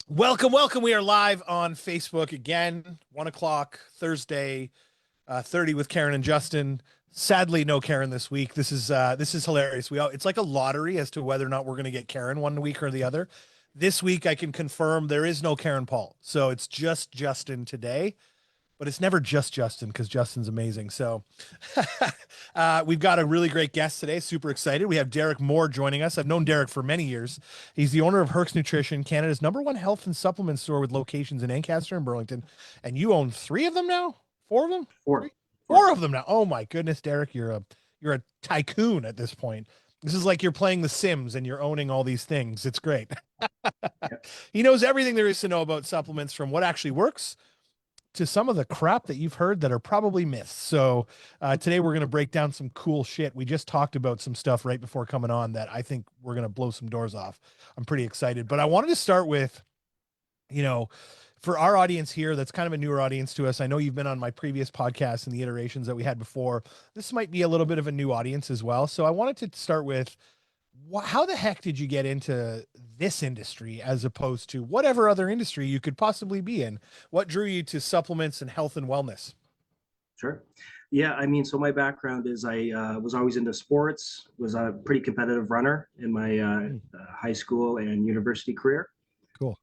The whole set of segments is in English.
Welcome, welcome. We are live on Facebook again, 1 o'clock Thursday, 30 with Karen and Justin. Sadly, no Karen this week. This is hilarious. It's like a lottery as to whether or not we're going to get Karen one week or the other. This week, I can confirm there is no Karen Paul, so it's just Justin today. But it's never just Justin because Justin's amazing. So we've got a really great guest today. Super excited. We have Derek Moore joining us. I've known Derek for many years. He's the owner of Hercs Nutrition, Canada's #1 health and supplement store with locations in Ancaster and Burlington. And you own three of them now? Four of them? Four. Three? Four of them now. Oh my goodness, Derek, you're a tycoon at this point. This is like you're playing The Sims and you're owning all these things. It's great. He knows everything there is to know about supplements, from what actually works to some of the crap that you've heard that are probably myths. So today we're going to break down some cool shit. We just talked about some stuff right before coming on that I think we're going to blow some doors off. I'm pretty excited, but I wanted to start with, you know, for our audience here, that's kind of a newer audience to us. I know you've been on my previous podcast and the iterations that we had before. This might be a little bit of a new audience as well. So I wanted to start with, how the heck did you get into this industry as opposed to whatever other industry you could possibly be in? What drew you to supplements and health and wellness? Sure. Yeah, I mean, so my background is I was always into sports, was a pretty competitive runner in my high school and university career. Cool.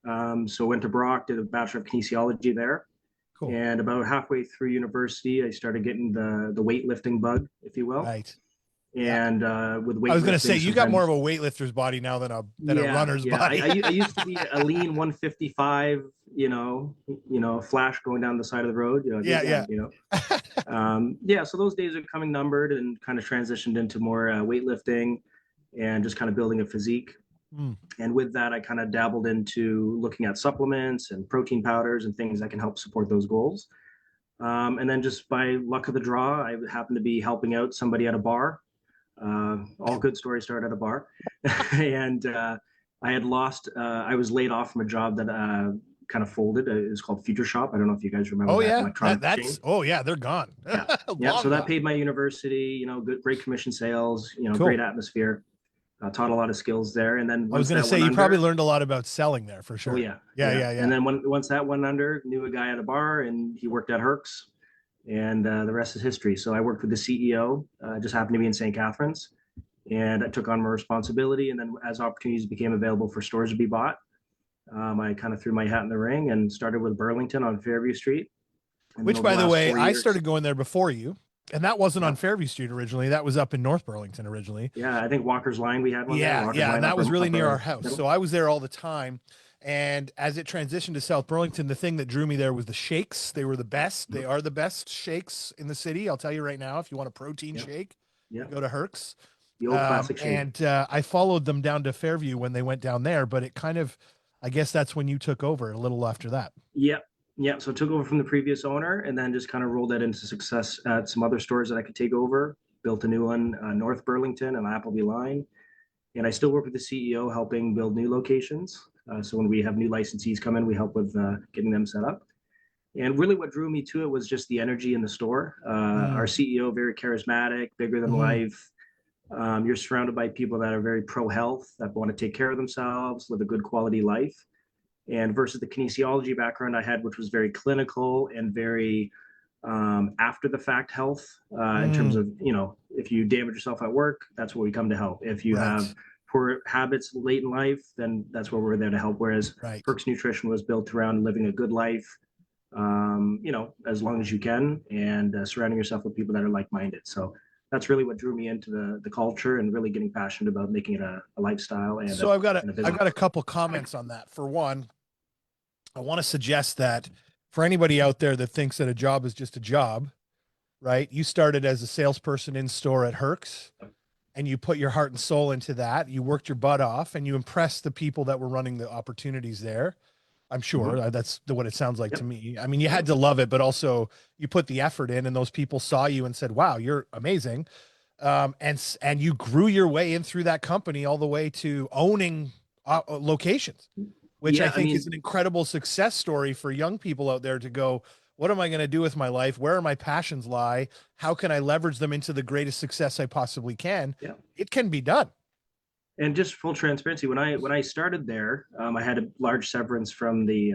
So went to Brock, did a Bachelor of Kinesiology there. Cool. And about halfway through university, I started getting the weightlifting bug, if you will. Right. And with weightlifting, I was going to say, you got more of a weightlifter's body now than a runner's body. I used to be a lean 155, flash going down the side of the road. So those days are coming numbered, and kind of transitioned into more weightlifting and just kind of building a physique. And with that, I kind of dabbled into looking at supplements and protein powders and things that can help support those goals. And then just by luck of the draw, I happened to be helping out somebody at a bar. All good stories start at a bar. And I had I was laid off from a job that kind of folded. It was called Future Shop. I don't know if you guys remember. Oh, yeah. They're gone. Yeah. So that paid my university, great commission sales, cool. Great atmosphere. Taught a lot of skills there. And then I was going to say, you probably learned a lot about selling there for sure. Oh, yeah. Yeah. And then once that went under, knew a guy at a bar, and he worked at Hercs. And the rest is history. So I worked with the CEO, just happened to be in St. Catharines, and I took on more responsibility. And then as opportunities became available for stores to be bought, I kind of threw my hat in the ring and started with Burlington on Fairview Street. Which, by the way, I started going there before you. And that wasn't on Fairview Street originally. That was up in North Burlington originally. Yeah, I think Walker's Line, we had one there. Yeah, and that was really near our house. So I was there all the time. And as it transitioned to South Burlington, the thing that drew me there was the shakes. They were the best. They are the best shakes in the city. I'll tell you right now, if you want a protein shake, go to Hercs. The old classic shake. And I followed them down to Fairview when they went down there, but it kind of, I guess that's when you took over a little after that. Yep. So I took over from the previous owner, and then just kind of rolled that into success at some other stores that I could take over. Built a new one, North Burlington and Appleby Line. And I still work with the CEO, helping build new locations. So when we have new licensees come in, we help with getting them set up. And really what drew me to it was just the energy in the store. Our CEO, very charismatic, bigger than life. You're surrounded by people that are very pro-health, that want to take care of themselves, live a good quality life. And versus the kinesiology background I had, which was very clinical and very after the fact health, in terms of, if you damage yourself at work, that's where we come to help. If you have poor habits late in life, then that's where we're there to help. Whereas Hercs Nutrition was built around living a good life, as long as you can, and surrounding yourself with people that are like-minded. So that's really what drew me into the culture, and really getting passionate about making it a lifestyle. And so I've got a couple comments on that. For one, I want to suggest that for anybody out there that thinks that a job is just a job, right? You started as a salesperson in store at Hercs, and you put your heart and soul into that. You worked your butt off, and you impressed the people that were running the opportunities there. I'm sure that's what it sounds like to me. I mean, you had to love it, but also you put the effort in, and those people saw you and said, wow, you're amazing. And you grew your way in through that company all the way to owning locations, which I think is an incredible success story for young people out there to go, what am I going to do with my life? Where are my passions lie? How can I leverage them into the greatest success I possibly can? It can be done. And just full transparency, when I started there, I had a large severance from the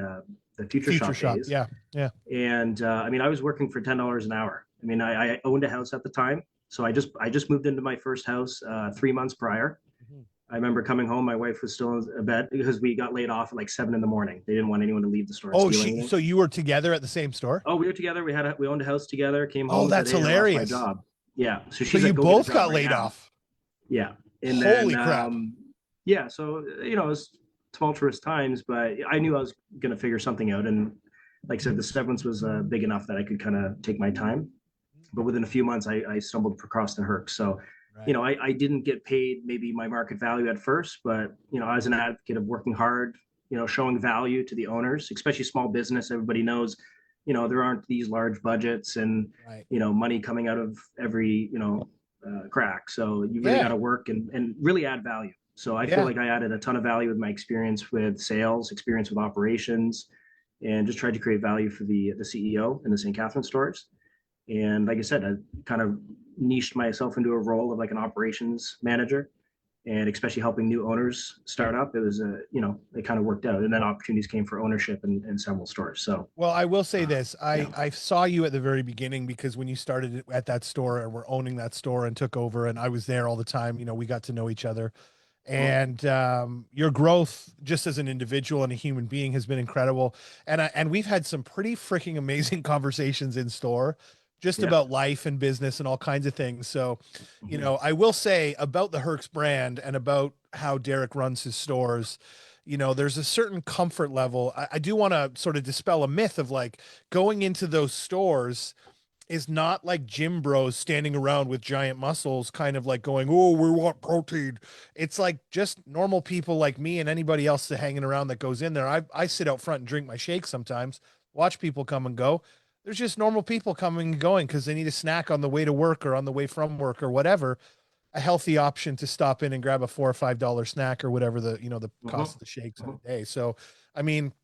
Future Future Shop shop. days, Yeah. Yeah. and I mean, I was working for $10 an hour. I mean, I owned a house at the time, so I just moved into my first house 3 months prior. Mhm. I remember coming home, my wife was still in bed because we got laid off at like 7 in the morning. They didn't want anyone to leave the store and Oh, steal anything. so you were together at the same store? Oh, we were together. We owned a house together. Came Oh, home, said, that's "Hey, I lost my hilarious. job." Yeah, so So she's like, you "Go get a both job got right laid now." off. Yeah, and then Holy crap. yeah, so it was tumultuous times, but I knew I was gonna figure something out. And like I said, the severance was big enough that I could kind of take my time. But within a few months, I stumbled across the Hercs. So, Right. I didn't get paid maybe my market value at first, but I was an advocate of working hard, showing value to the owners, especially small business. Everybody knows, there aren't these large budgets and Right. money coming out of every crack. So you really got Yeah. to work and really add value. So I feel Yeah. like I added a ton of value with my experience with sales, experience with operations, and just tried to create value for the CEO in the St. Catherine stores. And like I said, I kind of niched myself into a role of like an operations manager, and especially helping new owners start up. It was it kind of worked out, and then opportunities came for ownership in several stores. So Well, I will say this. yeah. I saw you at the very beginning because when you started at that store and were owning that store and took over and I was there all the time, we got to know each other. Well, And your growth just as an individual and a human being has been incredible. And we've had some pretty freaking amazing conversations in store just yeah. about life and business and all kinds of things. So, Mhm. I will say about the Hercs brand and about how Derek runs his stores, there's a certain comfort level. I do want to sort of dispel a myth of like going into those stores is not like gym bros standing around with giant muscles, kind of like going, "Oh, we want protein." It's like just normal people like me and anybody else that hanging around that goes in there. I sit out front and drink my shake sometimes, watch people come and go. There's just normal people coming and going because they need a snack on the way to work or on the way from work or whatever. A healthy option to stop in and grab a $4 or $5 snack or whatever the cost Mhm. of the shakes in Mhm. a day. So, I mean,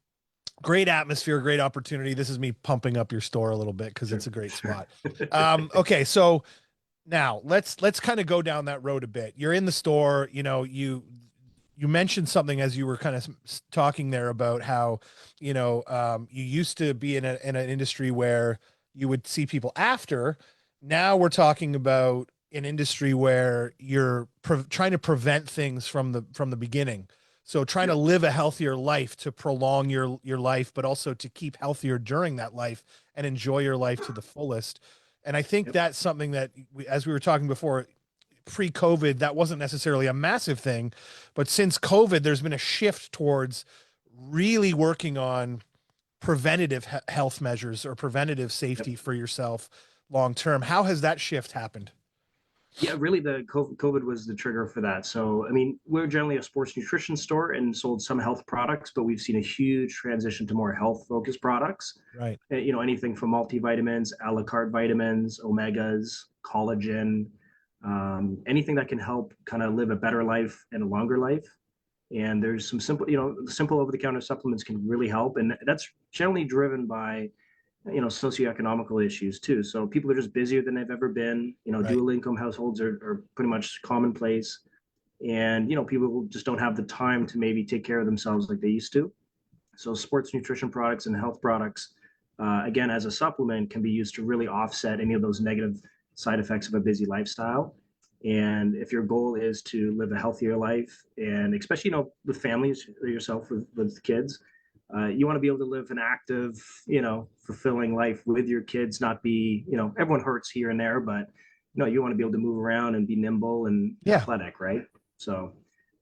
great atmosphere, great opportunity. This is me pumping up your store a little bit because it's Sure, a great sure. spot. Okay, so now let's kind of go down that road a bit. You're in the store, you mentioned something as you were kind of talking there about how you used to be in an industry where you would see people after. Now we're talking about an industry where you're trying to prevent things from the beginning, so trying to Yep. live a healthier life to prolong your life, but also to keep healthier during that life and enjoy your life to the fullest. And I think Yep. that's something that as we were talking before, pre-COVID, that wasn't necessarily a massive thing, but since COVID, there's been a shift towards really working on preventative health measures or preventative Yep. safety for yourself long term. How has that shift happened? Yeah, really, the COVID was the trigger for that. So, I mean, we're generally a sports nutrition store and sold some health products, but we've seen a huge transition to more health focused products. Right. Anything from multivitamins, a la carte vitamins, omegas, collagen, anything that can help kind of live a better life and a longer life. And there's some simple, simple over the counter supplements can really help. And that's generally driven by socioeconomical issues too. So people are just busier than they've ever been. Right. Dual income households are pretty much commonplace, and people just don't have the time to maybe take care of themselves like they used to. So sports nutrition products and health products, again, as a supplement, can be used to really offset any of those negative side effects of a busy lifestyle. And if your goal is to live a healthier life, and especially with families or yourself with kids, you want to be able to live an active, fulfilling life with your kids. Not be, everyone hurts here and there, but you want to be able to move around and be nimble and Yeah. athletic, right? So,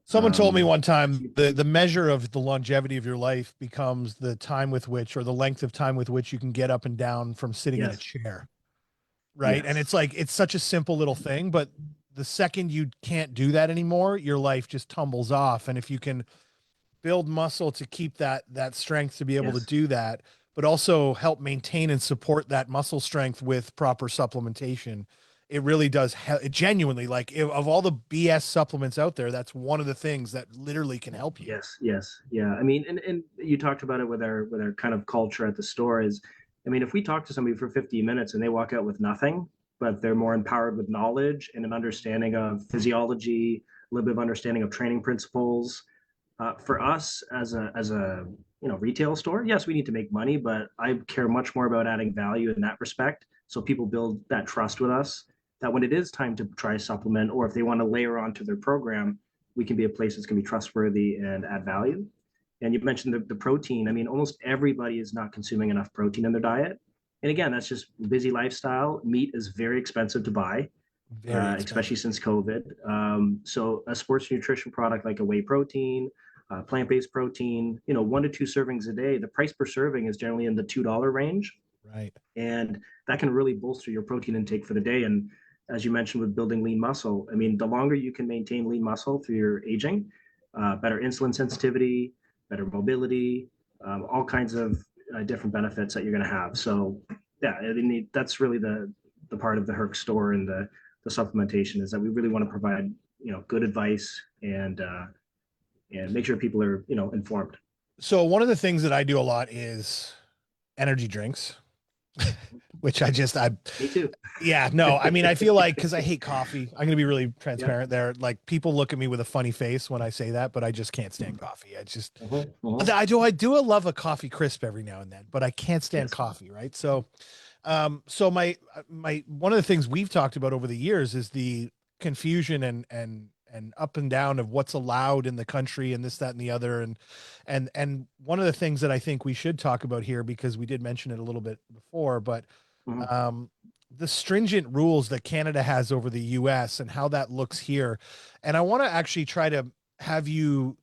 Someone told me one that's time the measure of the longevity of your life becomes the time with which, or the length of time with which you can get up and down from sitting in a yes, chair. Right. And yes, it's like, it's such a simple little thing, but the second you can't do that anymore, your life just tumbles off. And if you can build muscle to keep that strength to be able to yes. do that, but also help maintain and support that muscle strength with proper supplementation, it really does it genuinely, like, of all the BS supplements out there, that's one of the things that literally can help you. Yes, yes, yeah. I mean, and you talked about it with our kind of culture at the store is, I mean, if we talk to somebody for 50 minutes and they walk out with nothing, but they're more empowered with knowledge and an understanding of physiology, little bit of understanding of training principles. For us as a retail store, yes, we need to make money, but I care much more about adding value in that respect. So people build that trust with us that when it is time to try a supplement, or if they want to layer onto their program, we can be a place that's going to be trustworthy and add value. And you mentioned the protein. I mean, almost everybody is not consuming enough protein in their diet. And again, that's just busy lifestyle. Meat is very expensive to buy, Very especially expensive. since COVID. So a sports nutrition product like a whey protein, plant-based protein, 1 to 2 servings a day, the price per serving is generally in the $2 range. Right. And that can really bolster your protein intake for the day. And as you mentioned with building lean muscle, I mean, the longer you can maintain lean muscle through your aging, better insulin sensitivity, better mobility, all kinds of different benefits that you're going to have. So yeah, I mean, that's really the part of the Herc store and the supplementation is that we really want to provide, good advice and make sure people are, informed. So one of the things that I do a lot is energy drinks, which I Me too. yeah, no, I mean, I feel like because I hate coffee, I'm gonna be really Yeah. transparent there. Like people look at me with a funny face when I say that, but I just can't stand coffee. I just I do love a coffee crisp every now and then, but I can't stand Yes. coffee, right? So my one of the things we've talked about over the years is the confusion and up and down of what's allowed in the country and this, that, and the other. And one of the things that I think we should talk about here, because we did mention it a little bit before, but Mhm. the stringent rules that Canada has over the US and how that looks here. And I want to actually try to have you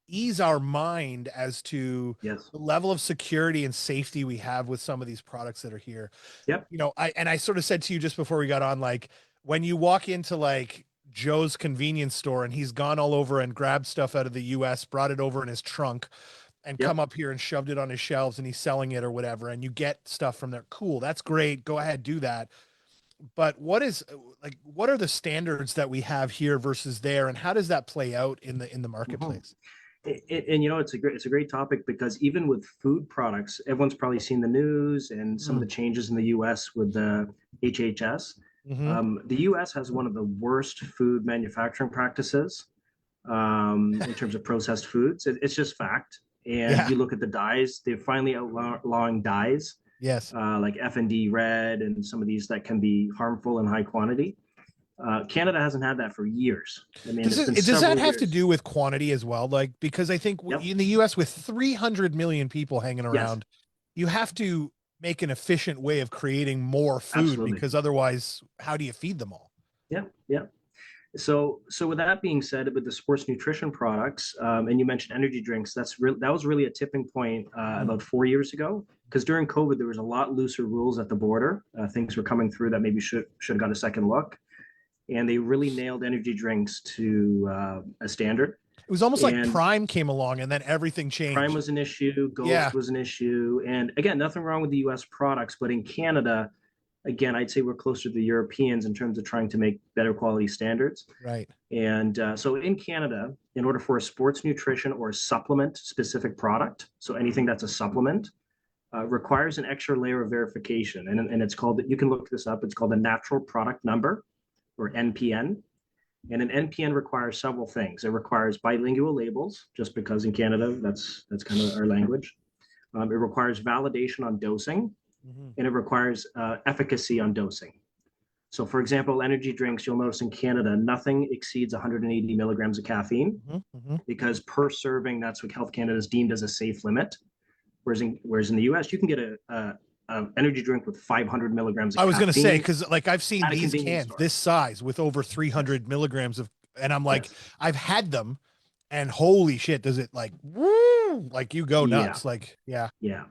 ease our mind as to Yes. the level of security and safety we have with some of these products that are here. Yep. I sort of said to you just before we got on, like when you walk into like Joe's convenience store and he's gone all over and grabbed stuff out of the US, brought it over in his trunk and come Yep. up here and shoved it on his shelves and he's selling it or whatever, and you get stuff from there. Cool. That's great. Go ahead, do that. But what are the standards that we have here versus there, and how does that play out in the Mhm. marketplace? And it's a great topic because even with food products, everyone's probably seen the news and some of the Mm. changes in the U.S. with the HHS. Hmm. The U.S. has one of the worst food manufacturing practices in terms of processed foods. It's just fact. And Yeah. you look at the dyes; they're finally outlawing dyes Yes. like F&D red and some of these that can be harmful in high quantity. Canada hasn't had that for years. I mean, it's been Does that several have to years. do with quantity as well? Like, because I think Yep. in the US with 300 million people hanging Yes. around, you have to make an efficient way of creating more food Absolutely. because otherwise, how do you feed them all? Yeah. Yeah. So with that being said, with the sports nutrition products, and you mentioned energy drinks, that was really a tipping point Mm. about 4 years ago. Because during COVID, there was a lot looser rules at the border. Things were coming through that maybe should have got a second look, and they really nailed energy drinks to a standard. It was almost like And Prime came along and then everything Prime changed. was an issue, Yeah. Ghost was an issue, and again, nothing wrong with the U.S. products, but in Canada, again, I'd say we're closer to the Europeans in terms of trying to make better quality standards. Right. And so in Canada, in order for a sports nutrition or a supplement specific product, so anything that's a supplement, requires an extra layer of verification. And it's called, you can look this up, it's called a natural product number or NPN. And an NPN requires several things. It requires bilingual labels, just because in Canada, that's kind of our language. It requires validation on dosing, Hmm. and it requires efficacy on dosing. So, for example, energy drinks, you'll notice in Canada, nothing exceeds 180 milligrams of caffeine Hmm. Hmm. because per serving, that's what Health Canada is deemed as a safe limit. Whereas in the US, you can get a energy drink with 500 milligrams of I was gonna say caffeine because like I've seen at a these convenience cans store. this size with over Yes, 300 milligrams of, and I'm like, yes, I've had them, and holy shit, does it like woo, like you go yeah, nuts, like yeah, yeah.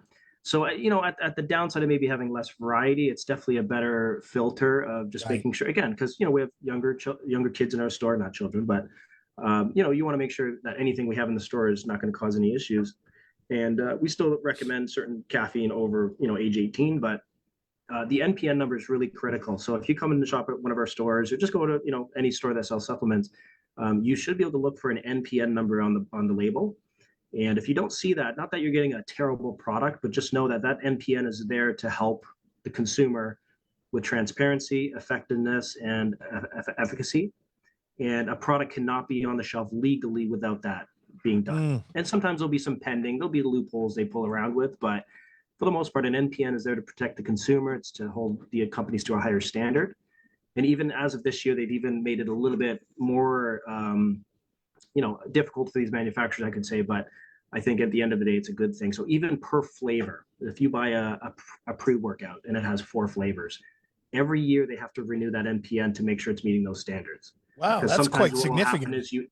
So, at the downside of maybe having less variety, it's definitely a better filter of just right. making sure, again, because, we have younger kids in our store, not children, but, you want to make sure that anything we have in the store is not going to cause any issues. And we still recommend certain caffeine over, age 18, but the NPN number is really critical. So if you come in to shop at one of our stores or just go to, any store that sells supplements, you should be able to look for an NPN number on the label. And if you don't see that, not that you're getting a terrible product, but just know that that NPN is there to help the consumer with transparency, effectiveness, and efficacy. and a product cannot be on the shelf legally without that being done. And sometimes there'll be some pending, there'll be loopholes they pull around with, but for the most part, an NPN is there to protect the consumer. It's to hold the companies to a higher standard. And even as of this year, they've even made it a little bit more, difficult for these manufacturers, I could say, but I think at the end of the day, it's a good thing. So even per flavor, if you buy a pre-workout and it has 4 flavors, every year they have to renew that NPN to make sure it's meeting those standards. Wow, Because that's sometimes quite what will significant. happen is you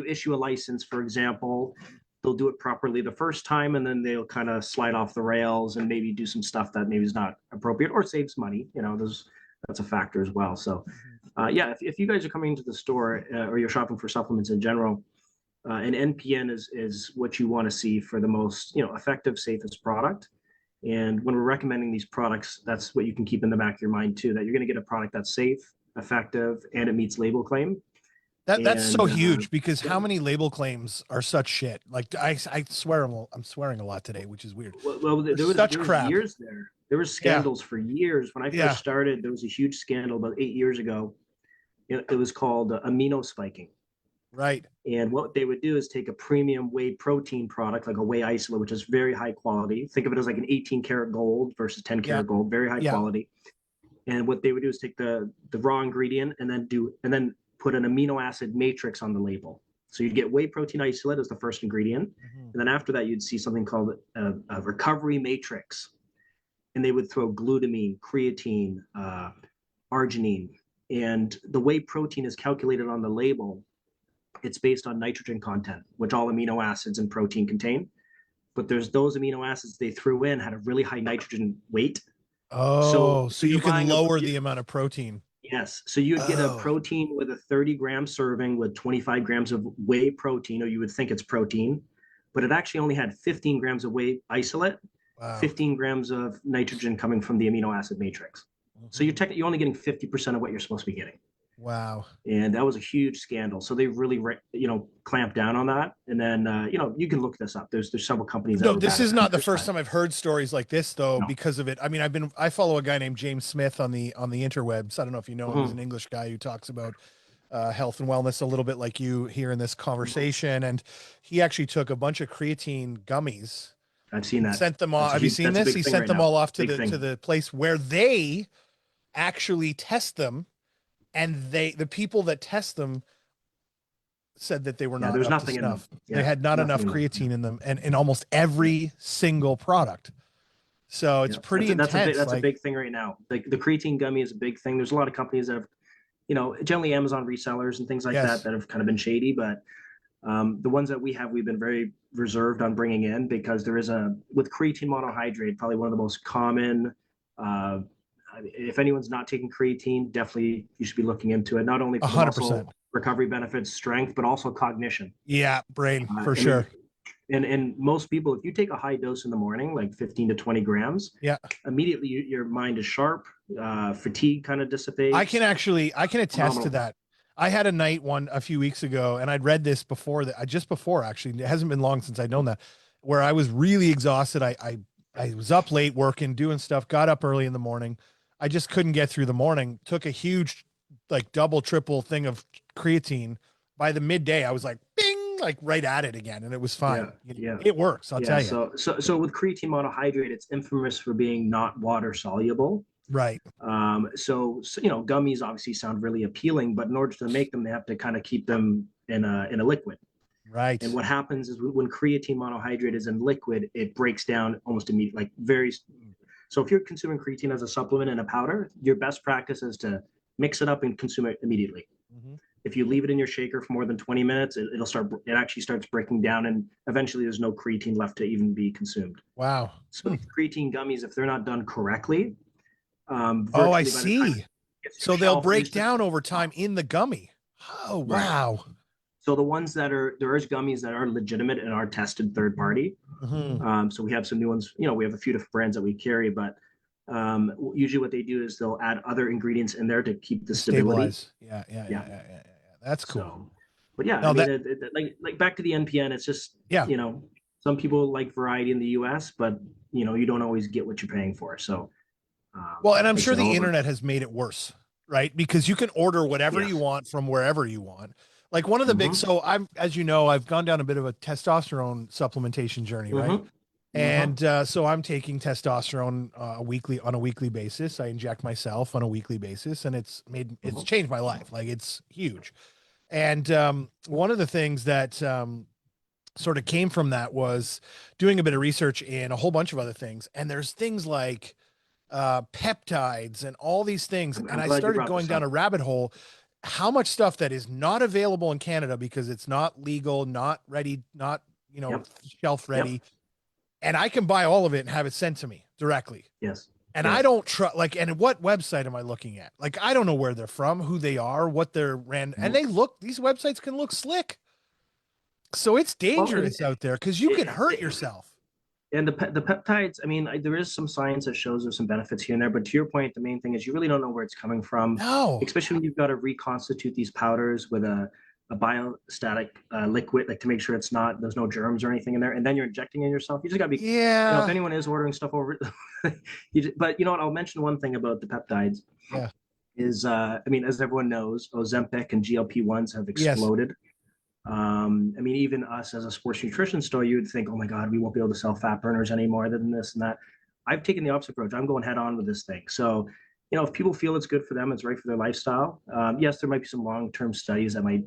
issue a license, for example, they'll do it properly the first time, and then they'll kind of slide off the rails and maybe do some stuff that maybe is not appropriate or saves money. That's a factor as well. So, if you guys are coming into the store or you're shopping for supplements in general, an NPN is what you want to see for the most effective, safest product. And when we're recommending these products, that's what you can keep in the back of your mind too, that you're going to get a product that's safe, effective, and it meets label claim. That's so huge, because yeah. how many label claims are such shit? Like I swear I'm swearing a lot today, which is weird. Well, there was crap. years there. There was scandals for years. When I first started, there was a huge scandal about 8 years ago. It was called amino spiking. Right. And what they would do is take a premium whey protein product, like a whey isolate, which is very high quality. Think of it as like an 18 karat gold versus 10 karat gold, very high quality. And what they would do is take the raw ingredient and then put an amino acid matrix on the label. So you'd get whey protein isolate as the first ingredient. And then after that, you'd see something called a recovery matrix. And they would throw glutamine, creatine, arginine. And the whey protein is calculated on the label. It's based on nitrogen content, which all amino acids and protein contain. But there's those amino acids they threw in had a really high nitrogen weight. Oh, so you can lower the amount of protein. Yes. So you'd get a protein with a 30-gram serving with 25 grams of whey protein, or you would think it's protein, but it actually only had 15 grams of whey isolate, 15 grams of nitrogen coming from the amino acid matrix. So you're only getting 50% of what you're supposed to be getting. Wow. And that was a huge scandal. So they really, clamped down on that. And then, you can look this up. There's several companies. No, this is not the first time I've heard stories like this, though, because of it. I mean, I follow a guy named James Smith on the interwebs. I don't know if you know him. He's an English guy who talks about health and wellness a little bit like you here in this conversation. And he actually took a bunch of creatine gummies. I've seen that. Sent them all. Have you seen this? He sent them all off to the place where they actually test them. And the people that test them said that they were not there's up nothing to snuff. Yeah, they had not enough creatine in them, and in almost every single product. So it's pretty intense. That's a big thing right now. The creatine gummy is a big thing. There's a lot of companies that have, generally Amazon resellers and things like that have kind of been shady, but the ones that we've been very reserved on bringing in, because there is with creatine monohydrate, probably one of the most common, if anyone's not taking creatine, definitely you should be looking into it. Not only for 100% recovery benefits, strength, but also cognition. Yeah, brain for sure. And most people, if you take a high dose in the morning, like 15 to 20 grams, immediately your mind is sharp, fatigue kind of dissipates. I can attest to that. I had a night a few weeks ago, and I'd read this before actually, it hasn't been long since I'd known that, where I was really exhausted. I was up late working, doing stuff, got up early in the morning. I just couldn't get through the morning. Took a huge, like double, triple thing of creatine. By the midday, I was like, bing, like right at it again. And it was fine. It works. I'll tell you. So with creatine monohydrate, it's infamous for being not water soluble. Right. So gummies obviously sound really appealing, but in order to make them, they have to kind of keep them in a liquid. Right. And what happens is when creatine monohydrate is in liquid, it breaks down almost immediately, so if you're consuming creatine as a supplement and a powder, your best practice is to mix it up and consume it immediately. If you leave it in your shaker for more than 20 minutes, it actually starts breaking down, and eventually there's no creatine left to even be consumed. Wow. So creatine gummies, if they're not done correctly, I see. So they'll break down over time in the gummy. Oh, wow. So the ones there is gummies that are legitimate and are tested third party. So we have some new ones, we have a few different brands that we carry, but usually what they do is they'll add other ingredients in there to keep the stability. Yeah. That's cool. So, but yeah, like back to the NPN, it's just, some people like variety in the US, but you don't always get what you're paying for. So, well, and I'm sure the internet has made it worse. right? Because you can order whatever you Yes. want from wherever you want. Like one of the big, Mm-hmm. so I'm, as you know, I've gone down a bit of a testosterone supplementation journey, right? Mm-hmm. Uh-huh. And so I'm taking testosterone on a weekly basis. I inject myself on a weekly basis, and it's Uh-huh. changed my life. Like it's huge. And one of the things that sort of came from that was doing a bit of research in a whole bunch of other things. And there's things like peptides and all these things. I'm, And I'm I glad you started brought going this down a up. rabbit hole. How much stuff that is not available in Canada because it's not legal, not ready, not, Yep. shelf Yep. ready. And I can buy all of it and have it sent to me directly. Yes. And I Yes. don't trust, like, and what website am I looking at? Like, I don't know where they're from, who they are, what they're and Mhm. these websites can look slick. So it's Well, and dangerous out there because you can it, hurt it, yourself. and the peptides, I mean, there is some science that shows there's some benefits here and there, but to your point, the main thing is you really don't know where it's coming from, No. especially when you've got to reconstitute these powders with a biostatic liquid, like to make sure there's no germs or anything in there, and then you're injecting in yourself. You just gotta be, if Yeah. anyone is ordering stuff over, but you know what? I'll mention one thing about the peptides Yeah. is, I mean, as everyone knows, Ozempic and GLP-1s have Yes. exploded. I mean, even us as a sports nutrition store, you would think, oh my God, we won't be able to sell fat burners anymore than this and that. I've taken the opposite approach. I'm going head on with this thing. So, if people feel it's good for them, it's right for their lifestyle. Yes, there might be some long-term studies that might,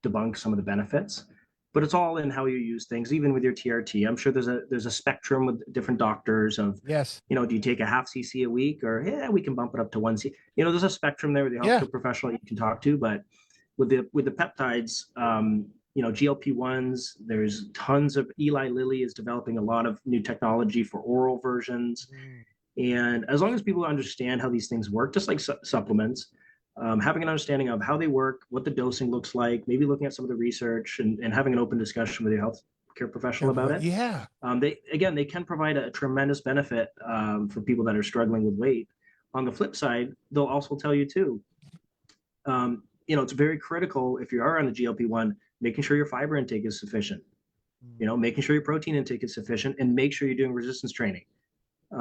debunk some of the benefits, but it's all in how you use things. Even with your TRT, I'm sure there's a spectrum with different doctors of, Yes. do you take a half cc a week, or yeah, we can bump it up to 1 cc. There's a spectrum there with the Yeah. healthcare professional you can talk to, but with the peptides, GLP-1s, there's tons of Eli Lilly is developing a lot of new technology for oral versions. Mm. And as long as people understand how these things work, just like supplements, having an understanding of how they work, what the dosing looks like, maybe looking at some of the research and having an open discussion with your health care professional about it. Yeah. They can provide a tremendous benefit for people that are struggling with weight. On the flip side, they'll also tell you too, it's very critical if you are on the GLP-1, making sure your fiber intake is sufficient, Mm. making sure your protein intake is sufficient, and make sure you're doing resistance training.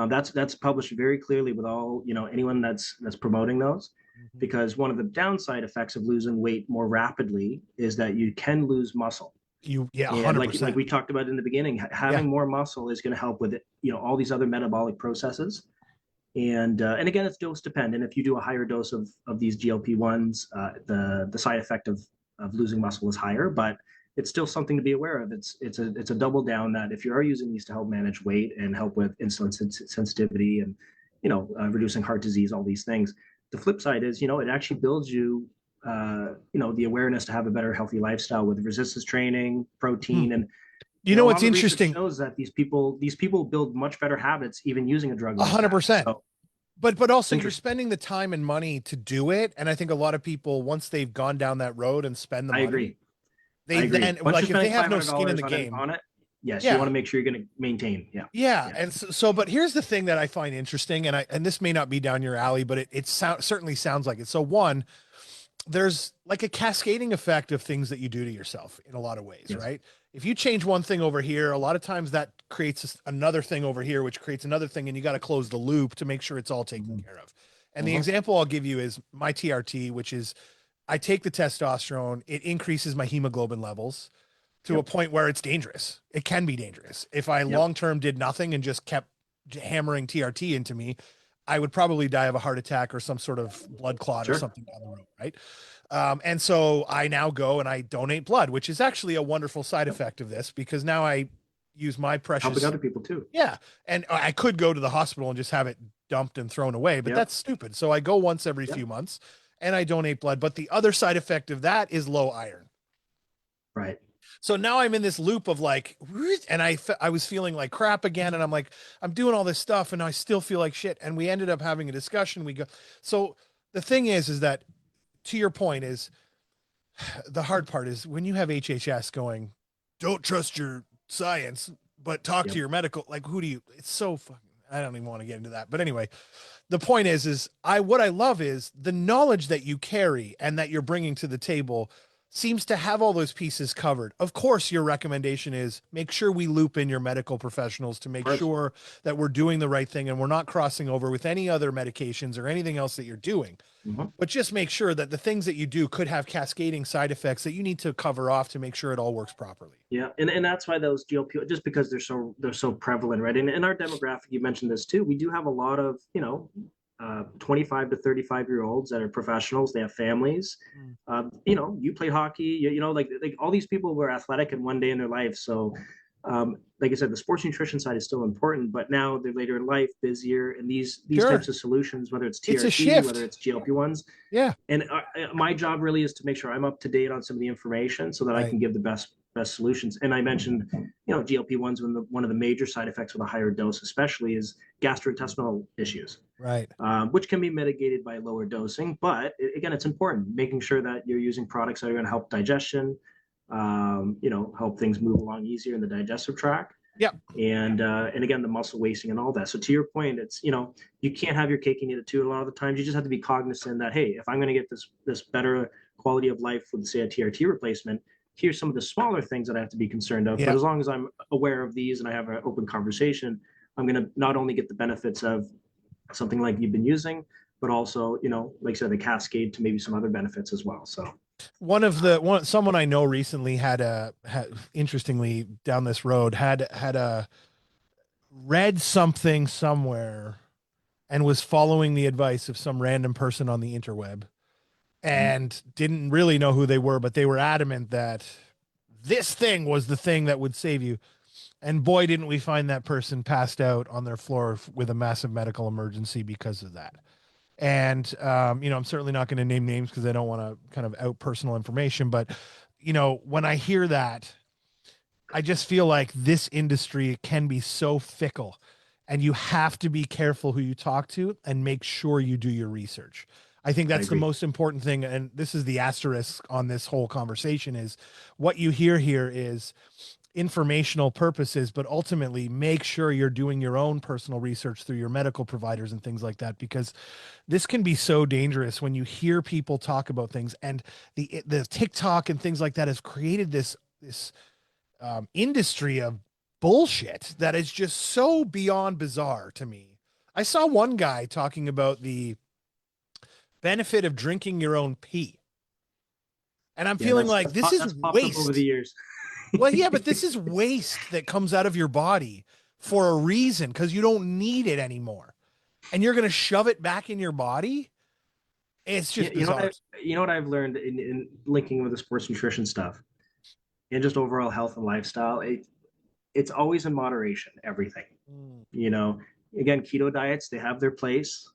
That's published very clearly with all, anyone that's promoting those, Mhm. because one of the downside effects of losing weight more rapidly is that you can lose muscle. Yeah, And like 100%. we talked about in the beginning, Yeah. having more muscle is going to help with it, all these other metabolic processes. And again, it's dose dependent. If you do a higher dose of these GLP-1s, the side effect of losing muscle is higher, but it's still something to be aware of. It's a double down that if you are using these to help manage weight and help with insulin sensitivity and reducing heart disease, all these things. The flip side is, it actually builds you, the awareness to have a better healthy lifestyle with resistance training, Hmm. protein, and You a know lot what's of the research interesting? shows that these people build much better habits even using a drug A like hundred that. percent. So But it's also you're interesting. spending the time and money to do it. And I think a lot of people, once they've gone down that road and spend the I money, agree. they I agree. then Once you're like if they spending have five no hundred skin in dollars the on it, game. on it, yes, you want Yeah. to make sure you're going to maintain. Yeah, Yeah. yeah. And so, but here's the thing that I find interesting, and this may not be down your alley, but certainly sounds like it. So one, there's like a cascading effect of things that you do to yourself in a lot of ways, Yes. right? If you change one thing over here, a lot of times that creates another thing over here, which creates another thing, and you got to close the loop to make sure it's all taken Mm-hmm. care of. And the Mm-hmm. example I'll give you is my TRT, which is I take the testosterone, it increases my hemoglobin levels to a Yep. point where it's dangerous. It can be dangerous. If I Yep. long term did nothing and just kept hammering TRT into me, I would probably die of a heart attack or some sort of blood clot or Sure. something down the road, right? And so I now go and I donate blood, which is actually a wonderful side Yep. effect of this because now I use my Helping precious, other people too. yeah. And I could go to the hospital and just have it dumped and thrown away, but Yep. that's stupid. So I go once every few Yep. months and I donate blood. But the other side effect of that is low iron. Right. So now I'm in this loop of like, and I was feeling like crap again. And I'm like, I'm doing all this stuff and I still feel like shit. And we ended up having a discussion. So the thing is that to your point is the hard part is when you have HHS going, don't trust your science, but talk to Yep. your medical, like who do you, it's so fucking, I don't even want to get into that. But anyway, the point is what I love is the knowledge that you carry and that you're bringing to the table seems to have all those pieces covered. Of course, your recommendation is make sure we loop in your medical professionals to make sure that we're doing the right thing and we're not crossing over with any other medications or anything else that you're doing. But just make sure that the things that you do could have cascading side effects that you need to cover off to make sure it all works properly. Yeah, and that's why those GLP, just because they're so prevalent, right? And in our demographic, you mentioned this too. We do have a lot of 25 to 35 year olds that are professionals. They have families. You play hockey. Like all these people were athletic in one day in their life. So, like I said, the sports nutrition side is still important, but now they're later in life, busier, and these types of solutions, whether it's TRT, whether it's GLP ones. Yeah. And my job really is to make sure I'm up to date on some of the information so that I can give the best solutions. And I mentioned, GLP-1s, one of the major side effects with a higher dose, especially, is gastrointestinal issues, right? Which can be mitigated by lower dosing. But again, it's important making sure that you're using products that are going to help digestion, help things move along easier in the digestive tract. Yeah. And again, the muscle wasting and all that. So to your point, it's, you can't have your cake and eat it too. A lot of the times you just have to be cognizant that, hey, if I'm going to get this better quality of life with, say, a TRT replacement, here's some of the smaller things that I have to be concerned of. Yeah. But as long as I'm aware of these and I have an open conversation, I'm going to not only get the benefits of something like you've been using, but also, like I said, the cascade to maybe some other benefits as well. So someone I know recently had interestingly down this road had read something somewhere and was following the advice of some random person on the interweb and didn't really know who they were, but they were adamant that this thing was the thing that would save you. And boy, didn't we find that person passed out on their floor with a massive medical emergency because of that. And, I'm certainly not going to name names because I don't want to kind of out personal information. But, when I hear that, I just feel like this industry can be so fickle and you have to be careful who you talk to and make sure you do your research. I think that's the most important thing. And this is the asterisk on this whole conversation is what you hear here is informational purposes, but ultimately make sure you're doing your own personal research through your medical providers and things like that, because this can be so dangerous when you hear people talk about things, and the TikTok and things like that has created this industry of bullshit that is just so beyond bizarre to me. I saw one guy talking about the benefit of drinking your own pee. And I'm feeling like this is waste over the years. Well, yeah, but this is waste that comes out of your body for a reason, because you don't need it anymore. And you're going to shove it back in your body. It's just bizarre. You know what I've learned in linking with the sports nutrition stuff and just overall health and lifestyle, it's always in moderation, everything. Again, keto diets, they have their place.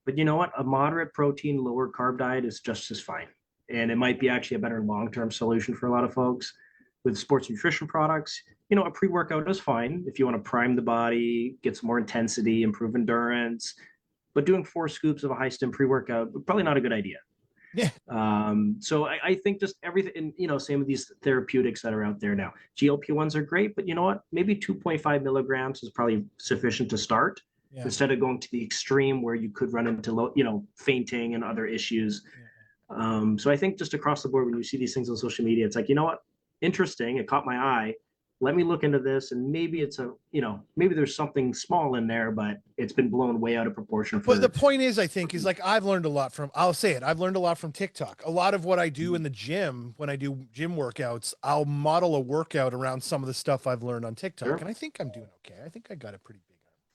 But you know what? A moderate protein, lower carb diet is just as fine. And it might be actually a better long-term solution for a lot of folks. With sports nutrition products, a pre-workout is fine if you want to prime the body, get some more intensity, improve endurance. But doing 4 scoops of a high-stim pre-workout, probably not a good idea. Yeah. So I think just everything, same with these therapeutics that are out there now. GLP-1s are great, but you know what? Maybe 2.5 milligrams is probably sufficient to start. Yeah. Instead of going to the extreme where you could run into fainting and other issues. Yeah. So I think just across the board, when you see these things on social media, it's like, you know what, interesting, it caught my eye, let me look into this, and maybe it's maybe there's something small in there, but it's been blown way out of proportion. But the point is, I think, is like I've learned a lot from TikTok. A lot of what I do in the gym, when I do gym workouts, I'll model a workout around some of the stuff I've learned on TikTok. Sure. And I think I'm doing okay. I think I got it pretty big.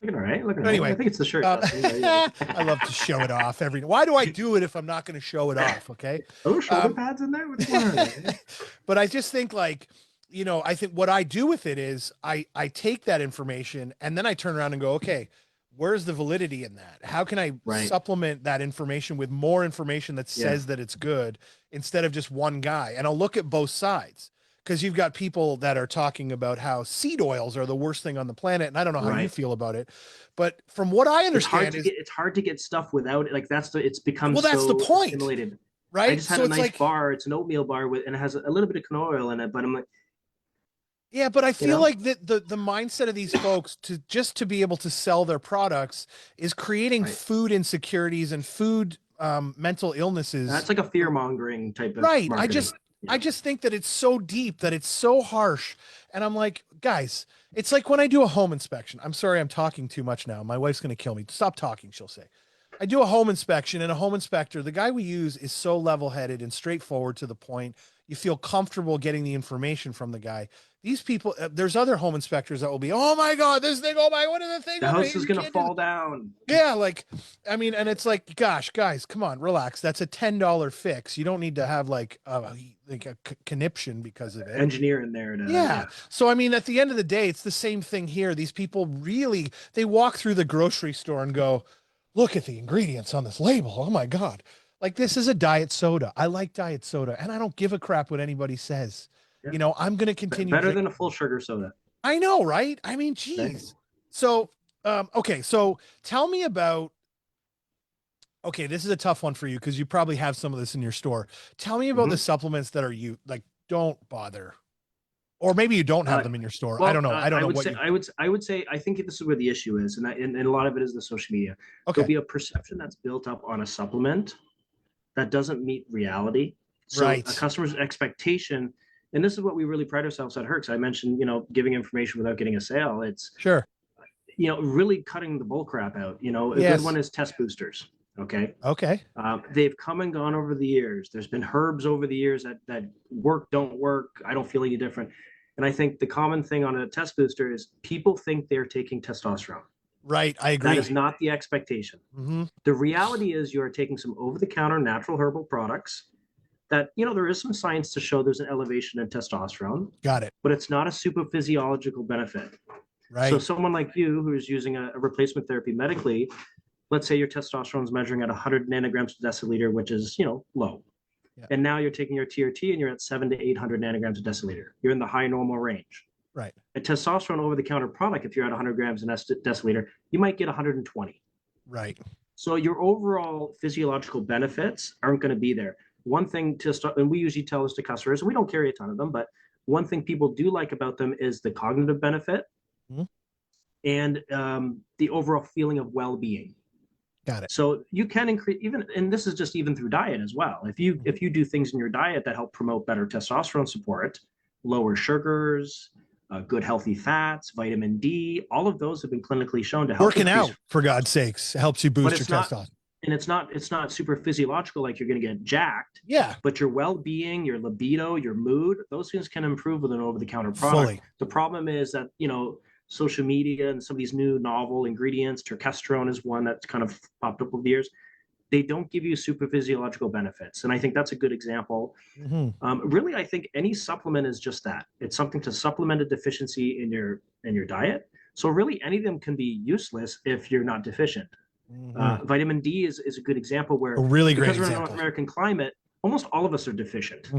Looking all right. Anyway, I think it's the shirt. I love to show it off why do I do it if I'm not going to show it off? Okay. Oh, shoulder pads in there? What's going on? But I just think I think what I do with it is I take that information and then I turn around and go, okay, where's the validity in that? How can I supplement that information with more information that says that it's good instead of just one guy? And I'll look at both sides. Because you've got people that are talking about how seed oils are the worst thing on the planet. And I don't know how you feel about it. But from what I understand, it's hard to get stuff without it. Like it's become that's the point. Assimilated. Right. I just had a nice bar. It's an oatmeal bar and it has a little bit of canola oil in it. But I'm like, yeah, but I feel like the mindset of these folks to be able to sell their products is creating food insecurities and food mental illnesses. That's like a fear mongering type of marketing. I just think that it's so deep, that it's so harsh. And I'm like, guys, it's like when I do a home inspection. I'm sorry, I'm talking too much now. My wife's going to kill me. Stop talking, she'll say. I do a home inspection, and a home inspector, the guy we use is so level-headed and straightforward to the point. You feel comfortable getting the information from the guy. These people, there's other home inspectors that will be, oh my God, this thing, oh my, what is the thing? The house is going to fall down. Yeah, like, I mean, and it's like, gosh, guys, come on, relax. That's a $10 fix. You don't need to have like a conniption because of it. Engineer in there. Yeah. So, I mean, at the end of the day, it's the same thing here. These people really, they walk through the grocery store and go, look at the ingredients on this label. Oh my God. Like, this is a diet soda. I like diet soda, and I don't give a crap what anybody says. Yeah. You know, I'm going to continue. Better than a full sugar soda. I know, right? I mean, geez. Nice. So, okay. So tell me about, okay, this is a tough one for you because you probably have some of this in your store. Tell me about the supplements that are you like, don't bother. Or maybe you don't have them in your store. Well, I don't know. I don't know what I would say, I think this is where the issue is. And a lot of it is the social media. Okay. There'll be a perception that's built up on a supplement that doesn't meet reality. So a customer's expectation, and this is what we really pride ourselves at Hercs. I mentioned, you know, giving information without getting a sale. It's you know, really cutting the bull crap out. You know, a good one is test boosters. Okay. They've come and gone over the years. There's been herbs over the years that work, don't work. I don't feel any different. And I think the common thing on a test booster is people think they're taking testosterone. Right. I agree. That is not the expectation. The reality is you are taking some over-the-counter natural herbal products that, you know, there is some science to show there's an elevation in testosterone. Got it. But it's not a super physiological benefit. Right. So someone like you who is using a replacement therapy medically, let's say your testosterone is measuring at 100 nanograms per deciliter, which is, you know, low. Yeah. And now you're taking your TRT and you're at 700 to 800 nanograms a deciliter. You're in the high normal range. Right. A testosterone over-the-counter product, if you're at 100 grams a deciliter, you might get 120. Right. So your overall physiological benefits aren't going to be there. One thing to start, and we usually tell this to customers, and we don't carry a ton of them, but one thing people do like about them is the cognitive benefit and the overall feeling of well-being. Got it. So you can increase even, and this is just even through diet as well. If you do things in your diet that help promote better testosterone support, lower sugars, good healthy fats, vitamin D, all of those have been clinically shown to help. Working out, for God's sakes, helps you boost your testosterone. And it's not super physiological like you're going to get jacked. Yeah. But your well-being, your libido, your mood, those things can improve with an over-the-counter product. Fully. The problem is that, you know, social media and some of these new novel ingredients, terkestrone is one that's kind of popped up over the years. They don't give you super physiological benefits. And I think that's a good example. Really, I think any supplement is just that. It's something to supplement a deficiency in your diet. So really any of them can be useless if you're not deficient. Vitamin D is a good example where, a really great because example. We're in North American climate, almost all of us are deficient.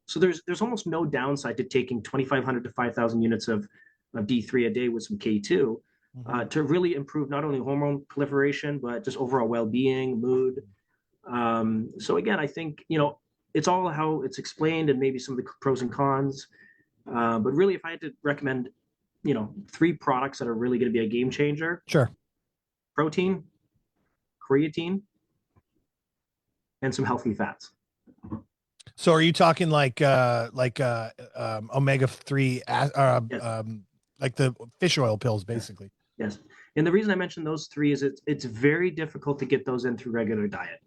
So there's almost no downside to taking 2,500 to 5,000 units of D3 a day with some K2 to really improve not only hormone proliferation, but just overall well-being, mood. So again, I think, you know, it's all how it's explained and maybe some of the pros and cons. But really, if I had to recommend, you know, 3 products that are really going to be a game changer. Sure. Protein, creatine, and some healthy fats. So are you talking like omega-3, like the fish oil pills, basically? Yes. And the reason I mentioned those 3 is it's very difficult to get those in through regular diet.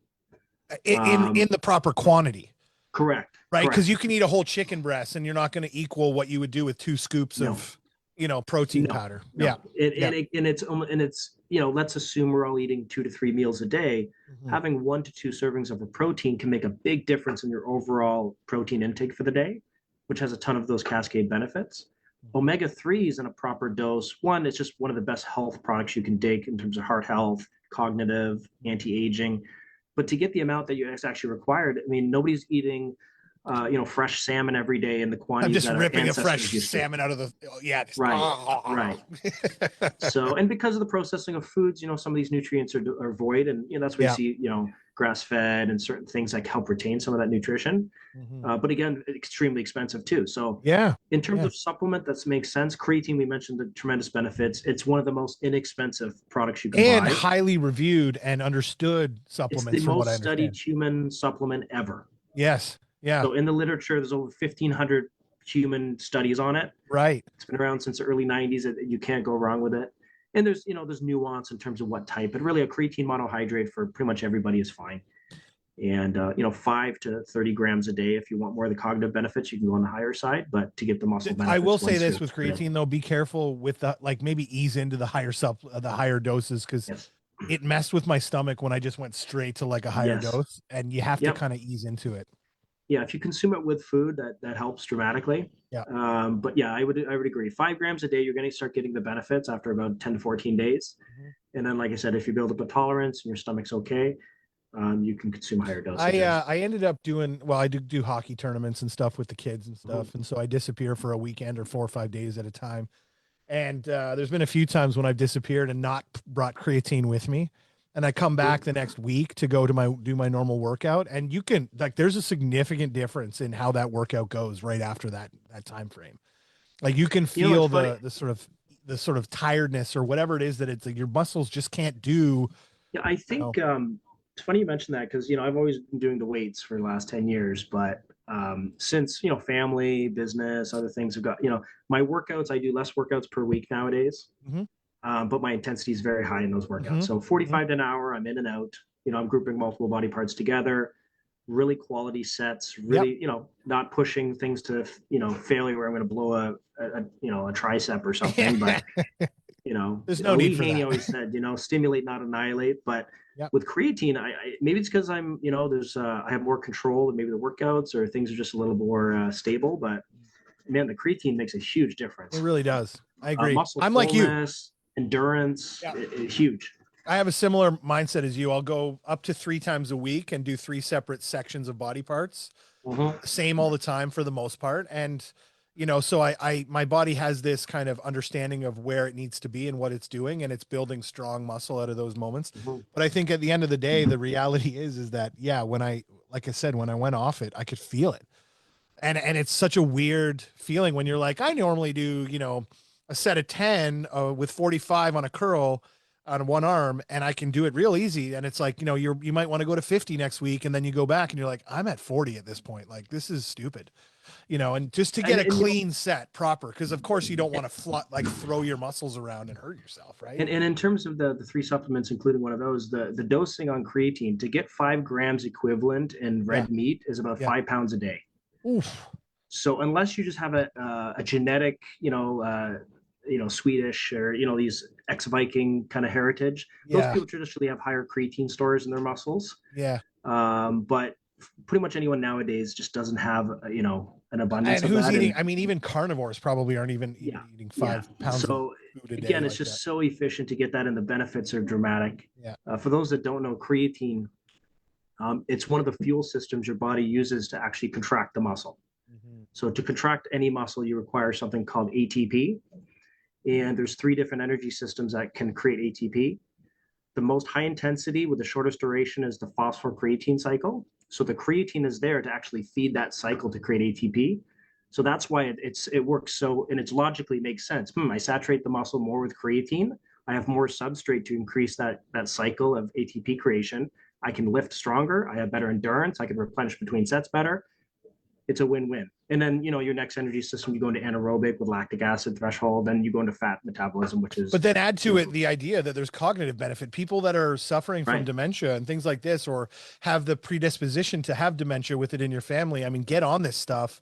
In the proper quantity. Correct. Right. Because you can eat a whole chicken breast and you're not going to equal what you would do with 2 scoops of, you know, protein powder. Yeah. And it's, you know, let's assume we're all eating 2 to 3 meals a day. Having 1 to 2 servings of a protein can make a big difference in your overall protein intake for the day, which has a ton of those cascade benefits. Omega-3s in a proper dose. One, it's just one of the best health products you can take in terms of heart health, cognitive, anti-aging. But to get the amount that it's actually required, I mean, nobody's eating, you know, fresh salmon every day in the quantities. I'm just ripping a fresh salmon out of the, right. So, and because of the processing of foods, you know, some of these nutrients are void, and you know that's why you see, you know, grass-fed and certain things like help retain some of that nutrition. But again, extremely expensive too. So in terms of supplement that makes sense, creatine, we mentioned the tremendous benefits. It's one of the most inexpensive products you can buy. And highly reviewed and understood supplements. It's the most studied human supplement ever. Yes. Yeah. So in the literature, there's over 1,500 human studies on it. Right. It's been around since the early 90s. You can't go wrong with it. And there's nuance in terms of what type, but really a creatine monohydrate for pretty much everybody is fine. And 5 to 30 grams a day. If you want more of the cognitive benefits, you can go on the higher side, but to get the muscle benefits. I will say once this you're with creatine though, be careful with the, like, maybe ease into the the higher doses, because yes, it messed with my stomach when I just went straight to like a higher yes, dose, and you have to yep, kind of ease into it. yeah. If you consume it with food, that helps dramatically. Yeah. But yeah, I would agree. 5 grams a day, you're going to start getting the benefits after about 10 to 14 days. Mhm. And then, like I said, if you build up a tolerance and your stomach's okay, you can consume higher dosages. I ended up doing, well, I do hockey tournaments and stuff with the kids and stuff, and so I disappear for a weekend or 4 or 5 days at a time. And there's been a few times when I've disappeared and not brought creatine with me. And I come back the next week to go to do my normal workout. And you can, like, there's a significant difference in how that workout goes right after that time frame. Like, you can feel the sort of tiredness or whatever it is that it's like your muscles just can't do. Yeah, I You know. think it's funny you mentioned that because I've always been doing the weights for the last 10 years, but since family, business, other things have got my workouts. I do less workouts per week nowadays, Mhm, but my intensity is very high in those workouts. mhm, So mhm. 45 to an hour, I'm in and out. I'm grouping multiple body parts together, really quality sets, Yep. really not pushing things to failure where I'm going to blow a tricep or something, but There's no need Lee for Haney that. always said, stimulate, not annihilate. But Yep. with creatine, maybe it's because there's I have more control and maybe the workouts or things are just a little more stable. But man, the creatine makes a huge It difference. really does. I agree. Muscle I'm like you. fullness, endurance, Yeah. huge. I have a similar mindset as you. I'll go up to 3 times a week and do 3 separate sections of body parts, Mhm. same all the time for the most part. And, so my body has this kind of understanding of where it needs to be and what it's doing, and it's building strong muscle out of those moments. Mhm. But I think at the end of the day, the reality is that, yeah, like I said, when I went off it, I could feel it. And it's such a weird feeling when you're like, I normally do, a set of 10 with 45 on a curl on one arm, and I can do it real easy. And it's like, you might want to go to 50 next week, and then you go back and you're like, I'm at 40 at this point. Like, this is stupid, and just to get a And clean set proper, because of course you don't want to like throw your muscles around and hurt yourself, right? and in terms of the three supplements, including one of those, the dosing on creatine to get 5 grams equivalent in Yeah. red meat is about Yeah. 5 pounds a day. Oof. So unless you just have a genetic, Swedish or these ex-Viking kind of heritage, those Yeah. people traditionally have higher creatine stores in their muscles. Yeah. But pretty much anyone nowadays just doesn't have an abundance And of who's that. eating? And I mean, even carnivores probably aren't even yeah, eating yeah. 5 pounds of So food a day again, it's like that. just so efficient to get that, and the benefits are dramatic. Yeah. For those that don't know, creatine, it's one of the fuel systems your body uses to actually contract the muscle. Mhm. So to contract any muscle, you require something called ATP. And there's 3 different energy systems that can create ATP. The most high intensity with the shortest duration is the phosphocreatine cycle. So the creatine is there to actually feed that cycle to create ATP. So that's why it works so, and it's logically makes sense. I saturate the muscle more with creatine. I have more substrate to increase that cycle of ATP creation. I can lift stronger. I have better endurance. I can replenish between sets better. It's a win-win. And then your next energy system, you go into anaerobic with lactic acid threshold, then you go into fat metabolism, which is But then add to it the idea that there's cognitive benefit. People that are suffering from right. dementia and things like this, or have the predisposition to have dementia with it in your family, I mean, get on this stuff,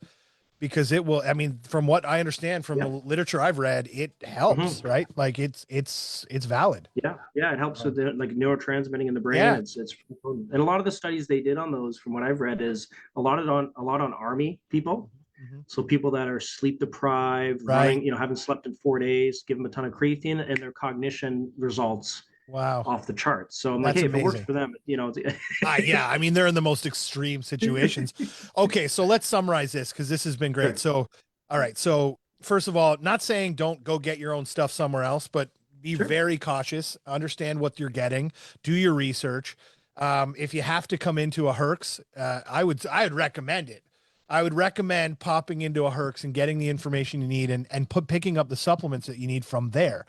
because it will. I mean, from what I understand from the Yeah. literature I've read, it helps, Mm-hmm. right? Like it's valid. Yeah, it helps with the like neurotransmitting in the brain. Yeah. It's and a lot of the studies they did on those, from what I've read, is a lot on army people. Mhm. So people that are sleep deprived, Right. running, haven't slept in 4 days, give them a ton of creatine, and their cognition results Wow. off the charts. So I'm like, That's hey, if it works amazing. for them, Yeah, I mean, they're in the most extreme situations. Okay, so let's summarize this, because this has been great. Sure. So, all right. So, first of all, not saying don't go get your own stuff somewhere else, but be Sure. very cautious, understand what you're getting, do your research. If you have to come into a Hercs, I would recommend it. I would recommend popping into a Hercs and getting the information you need, and picking up the supplements that you need from there.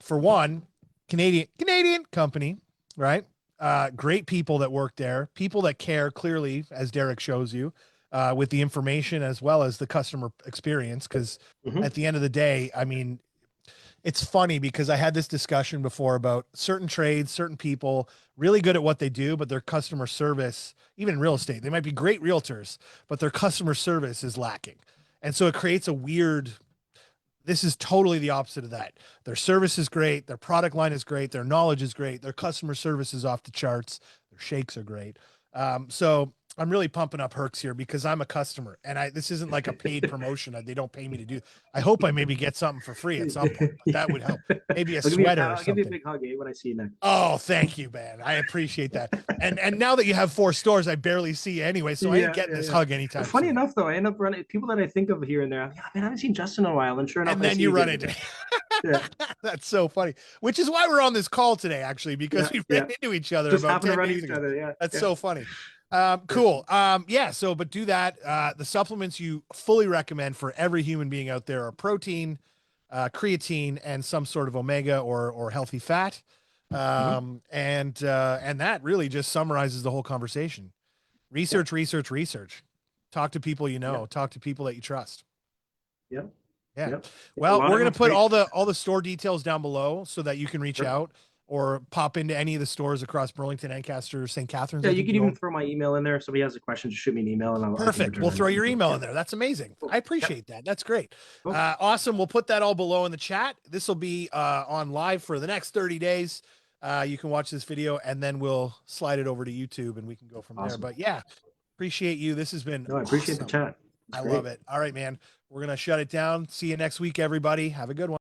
For one, Canadian company, right? Great people that work there, people that care clearly, as Derek shows you. with the information as well as the customer experience. Because Mhm. at the end of the day, I mean, it's funny because I had this discussion before about certain trades, certain people really good at what they do, but their customer service, even in real estate, they might be great realtors, but their customer service is lacking. And so it creates a weird, this is totally the opposite of that. Their service is great, their product line is great, their knowledge is great, their customer service is off the charts, their shakes are great. So I'm really pumping up Hercs here because I'm a customer, and this isn't like a paid promotion. They don't pay me to do. I hope I maybe get something for free at some point, but that would help. Maybe a I'll give you a sweater pat. or I'll give you a something. big hug, when I see you next. Oh, thank you, man. I appreciate that. And now that you have 4 stores, I barely see you anyway, so I ain't Yeah, getting yeah, this yeah. hug anytime Funny soon. enough, though, I end up running people that I think of here and there. Yeah, man, I haven't seen Justin in a while, and sure enough, And I then see you you run again. into Yeah, That's so funny. Which is why we're on this call today, actually, because yeah, we ran yeah. into each other Just about happen to 10 run days into each ago. other. Yeah, That's yeah, so funny. yeah. Cool. Yeah, so but do that. The supplements you fully recommend for every human being out there are protein, creatine, and some sort of omega or healthy fat. Mhm. And that really just summarizes the whole conversation. Yeah, Research, research, research. Talk to people you yeah, know, talk to people that you trust. yeah, Yeah. yeah. A Well, lot we're of gonna put information. all the store details down below so that you can reach Sure. out or pop into any of the stores across Burlington, Ancaster, St. Catharines. Yeah, I you think can you even own. throw my email in there. If somebody has a question, just shoot me an email, and I can Perfect. return We'll any throw your info. email Yeah, in there. That's amazing. cool. I Yep, appreciate that. That's great. cool. Awesome. We'll put that all below in the chat. This will be on live for the next 30 days. You can watch this video and then we'll slide it over to YouTube and we can go from there. Awesome. But yeah, appreciate you. This has been No, I appreciate the awesome. chat. It's I love great. it. All right, man. We're gonna shut it down. See you next week, everybody. Have a good one.